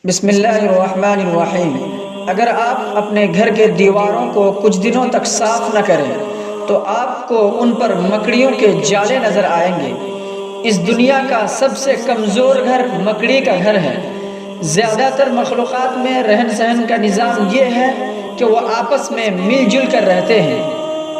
بسم اللہ الرحمن الرحیم۔ اگر آپ اپنے گھر کے دیواروں کو کچھ دنوں تک صاف نہ کریں تو آپ کو ان پر مکڑیوں کے جالے نظر آئیں گے۔ اس دنیا کا سب سے کمزور گھر مکڑی کا گھر ہے۔ زیادہ تر مخلوقات میں رہن سہن کا نظام یہ ہے کہ وہ آپس میں مل جل کر رہتے ہیں۔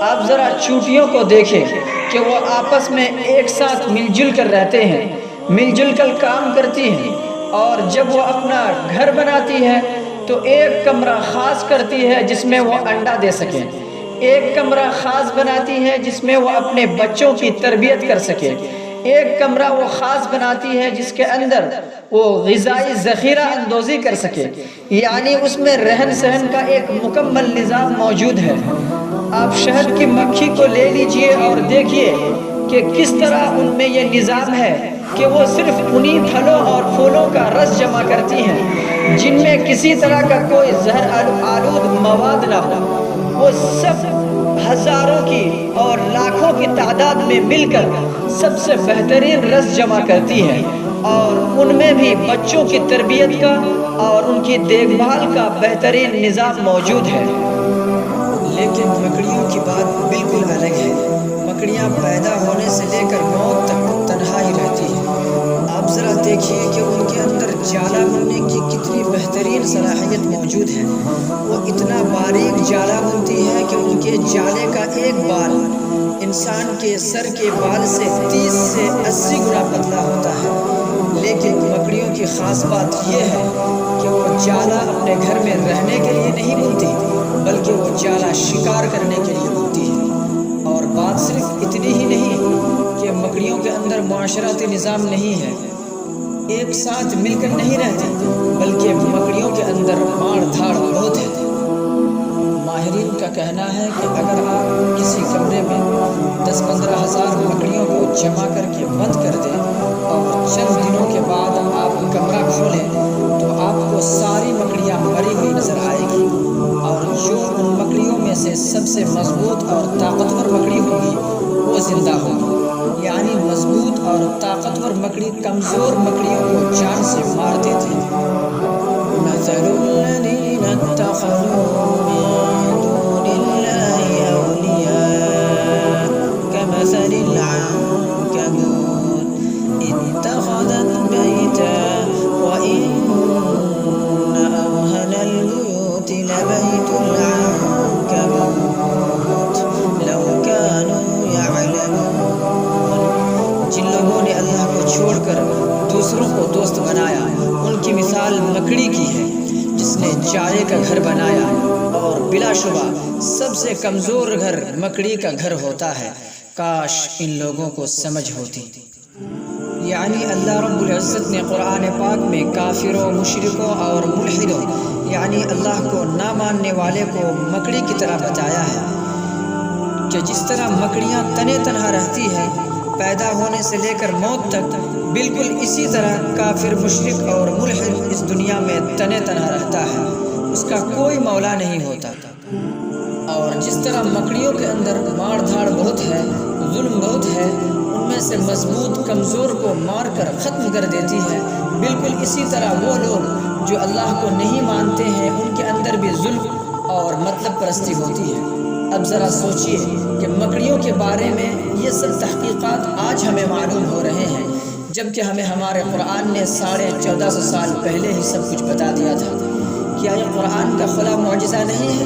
آپ ذرا چونٹیوں کو دیکھیں کہ وہ آپس میں ایک ساتھ مل جل کر رہتے ہیں، مل جل کر کام کرتی ہیں، اور جب وہ اپنا گھر بناتی ہے تو ایک کمرہ خاص کرتی ہے جس میں وہ انڈا دے سکے، ایک کمرہ خاص بناتی ہے جس میں وہ اپنے بچوں کی تربیت کر سکے، ایک کمرہ وہ خاص بناتی ہے جس کے اندر وہ غذائی ذخیرہ اندوزی کر سکے، یعنی اس میں رہن سہن کا ایک مکمل نظام موجود ہے۔ آپ شہد کی مکھی کو لے لیجئے اور دیکھیے کہ کس طرح ان میں یہ نظام ہے کہ وہ صرف انہی پھلوں اور پھولوں کا رس جمع کرتی ہیں جن میں کسی طرح کا کوئی زہر آلود مواد نہ ہو۔ وہ سب ہزاروں کی اور لاکھوں کی تعداد میں مل کر سب سے بہترین رس جمع کرتی ہے، اور ان میں بھی بچوں کی تربیت کا اور ان کی دیکھ بھال کا بہترین نظام موجود ہے۔ لیکن مکڑیوں کی بات بالکل الگ ہے۔ مکڑیاں پیدا ہونے سے لے کر موت تک تنہا ہی رہتی ہیں۔ آپ ذرا دیکھیے کہ ان کے اندر جالا بننے کی کتنی بہترین صلاحیت موجود ہے۔ وہ اتنا باریک جالا بنتی ہے کہ ان کے جالے کا ایک بال انسان کے سر کے بال سے 30 سے 80 گنا پتلا ہوتا ہے۔ لیکن مکڑیوں کی خاص بات یہ ہے کہ وہ جالا اپنے گھر میں رہنے کے لیے نہیں بنتی، بلکہ وہ جالا شکار کرنے کے لیے بنتی ہے۔ اور بات صرف اتنی ہی نہیں کہ مکڑیوں کے اندر معاشرتی نظام نہیں ہے، ایک ساتھ مل کر نہیں رہتی، بلکہ مکڑیوں کے اندر ماڑ دھاڑ بہت ہے۔ ماہرین کا کہنا ہے کہ اگر آپ کسی کمرے میں 10-15 ہزار مکڑیوں کو جمع کر کے بند کر دیں اور چند دنوں کے بعد آپ کمرہ کھولیں تو آپ کو ساری مکڑیاں مری ہوئی نظر آئے گی، اور جو ان مکڑیوں میں سے سب سے مضبوط اور طاقتور مکڑی ہوگی وہ زندہ ہوگی۔ یعنی مضبوط اور طاقتور مکڑی کمزور مکڑیوں کو جان سے مار دیتے ہیں۔ مثل الذین اتخذوا من دون اللہ اولیاء کمثل العنکبوت اتخذت بیتا وإن أوهن البيوت لبيت العنكبوت لو كانوا يعلمون۔ جن لوگوں نے اللہ کو چھوڑ کر دوسروں کو دوست بنایا ان کی مثال مکڑی کی ہے جس نے جالے کا گھر بنایا، اور بلا شبہ سب سے کمزور گھر مکڑی کا گھر ہوتا ہے۔ کاش ان لوگوں کو سمجھ ہوتی۔ یعنی اللہ رب العزت نے قرآن پاک میں کافروں، مشرکوں اور ملحدوں یعنی اللہ کو نہ ماننے والے کو مکڑی کی طرح بتایا ہے کہ جس طرح مکڑیاں تنے تنہا رہتی ہے پیدا ہونے سے لے کر موت تک، بالکل اسی طرح کافر، مشرک اور ملحد اس دنیا میں تنے تنہا رہتا ہے، اس کا کوئی مولا نہیں ہوتا۔ اور جس طرح مکڑیوں کے اندر ماڑ دھاڑ بہت ہے، ظلم بہت ہے، ان میں سے مضبوط کمزور کو مار کر ختم کر دیتی ہے، بالکل اسی طرح وہ لوگ جو اللہ کو نہیں مانتے ہیں ان کے اندر بھی ظلم اور مطلب پرستی ہوتی ہے۔ اب ذرا سوچئے کہ مکڑیوں کے بارے میں یہ سب تحقیقات آج ہمیں معلوم ہو رہے ہیں، جبکہ ہمیں ہمارے قرآن نے 1450 سال پہلے ہی سب کچھ بتا دیا تھا۔ کیا یہ قرآن کا خلا معجزہ نہیں ہے؟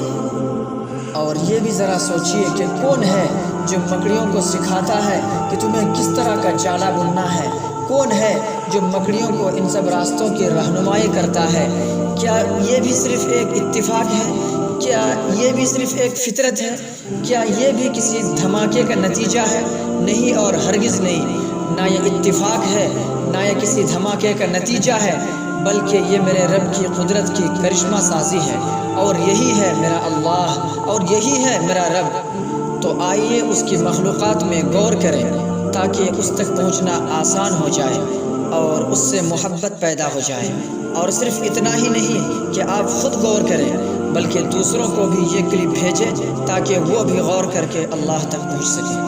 اور یہ بھی ذرا سوچئے کہ کون ہے جو مکڑیوں کو سکھاتا ہے کہ تمہیں کس طرح کا جالا بننا ہے؟ کون ہے جو مکڑیوں کو ان سب راستوں کی رہنمائی کرتا ہے؟ کیا یہ بھی صرف ایک اتفاق ہے؟ کیا یہ بھی صرف ایک فطرت ہے؟ کیا یہ بھی کسی دھماکے کا نتیجہ ہے؟ نہیں اور ہرگز نہیں، نہ یہ اتفاق ہے نہ یہ کسی دھماکے کا نتیجہ ہے، بلکہ یہ میرے رب کی قدرت کی کرشمہ سازی ہے، اور یہی ہے میرا اللہ اور یہی ہے میرا رب۔ تو آئیے اس کی مخلوقات میں غور کریں تاکہ اس تک پہنچنا آسان ہو جائے اور اس سے محبت پیدا ہو جائے۔ اور صرف اتنا ہی نہیں کہ آپ خود غور کریں بلکہ دوسروں کو بھی یہ کلپ بھیجیں تاکہ وہ بھی غور کر کے اللہ تک پہنچ سکیں۔